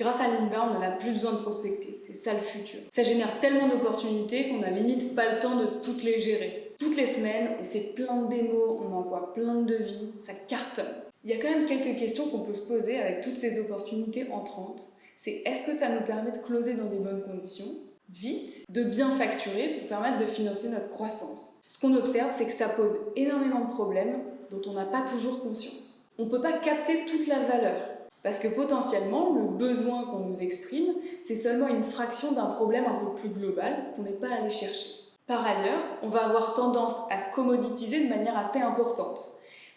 Grâce à l'inbound, on n'a plus besoin de prospecter, c'est ça le futur. Ça génère tellement d'opportunités qu'on n'a limite pas le temps de toutes les gérer. Toutes les semaines, on fait plein de démos, on envoie plein de devis, ça cartonne. Il y a quand même quelques questions qu'on peut se poser avec toutes ces opportunités entrantes. C'est est-ce que ça nous permet de closer dans des bonnes conditions, vite, de bien facturer pour permettre de financer notre croissance. Ce qu'on observe, c'est que ça pose énormément de problèmes dont on n'a pas toujours conscience. On ne peut pas capter toute la valeur. Parce que potentiellement, le besoin qu'on nous exprime, c'est seulement une fraction d'un problème un peu plus global qu'on n'est pas allé chercher. Par ailleurs, on va avoir tendance à se commoditiser de manière assez importante,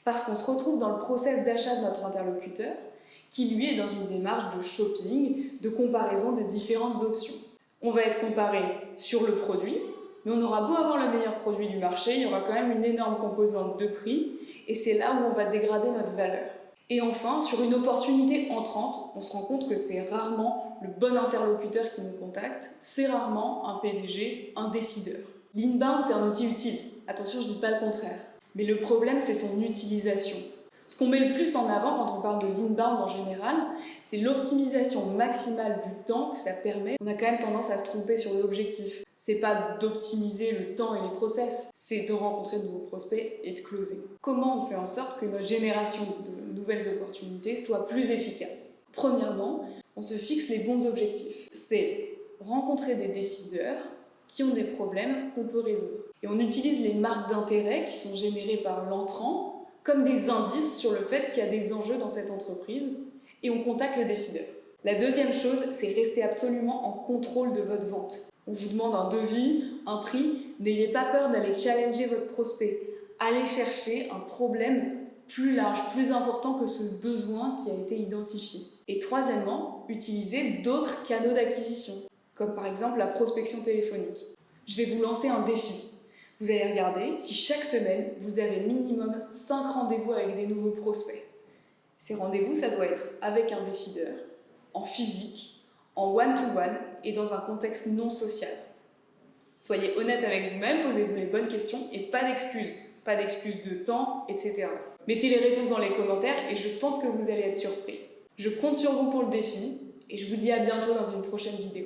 parce qu'on se retrouve dans le process d'achat de notre interlocuteur, qui lui est dans une démarche de shopping, de comparaison des différentes options. On va être comparé sur le produit, mais on aura beau avoir le meilleur produit du marché, il y aura quand même une énorme composante de prix, et c'est là où on va dégrader notre valeur. Et enfin, sur une opportunité entrante, on se rend compte que c'est rarement le bon interlocuteur qui nous contacte, c'est rarement un PDG, un décideur. L'inbound, c'est un outil utile. Attention, je ne dis pas le contraire. Mais le problème, c'est son utilisation. Ce qu'on met le plus en avant quand on parle de l'inbound en général, c'est l'optimisation maximale du temps que ça permet. On a quand même tendance à se tromper sur l'objectif. C'est pas d'optimiser le temps et les process, c'est de rencontrer de nouveaux prospects et de closer. Comment on fait en sorte que notre génération de nouvelles opportunités soit plus efficace? Premièrement, on se fixe les bons objectifs. C'est rencontrer des décideurs qui ont des problèmes qu'on peut résoudre. Et on utilise les marques d'intérêt qui sont générées par l'entrant comme des indices sur le fait qu'il y a des enjeux dans cette entreprise et on contacte le décideur. La deuxième chose, c'est rester absolument en contrôle de votre vente. On vous demande un devis, un prix, n'ayez pas peur d'aller challenger votre prospect. Allez chercher un problème plus large, plus important que ce besoin qui a été identifié. Et troisièmement, utilisez d'autres canaux d'acquisition, comme par exemple la prospection téléphonique. Je vais vous lancer un défi. Vous allez regarder si chaque semaine, vous avez minimum 5 rendez-vous avec des nouveaux prospects. Ces rendez-vous, ça doit être avec un décideur, en physique, en one-to-one et dans un contexte non social. Soyez honnête avec vous-même, posez-vous les bonnes questions et pas d'excuses de temps, etc. Mettez les réponses dans les commentaires et je pense que vous allez être surpris. Je compte sur vous pour le défi et je vous dis à bientôt dans une prochaine vidéo.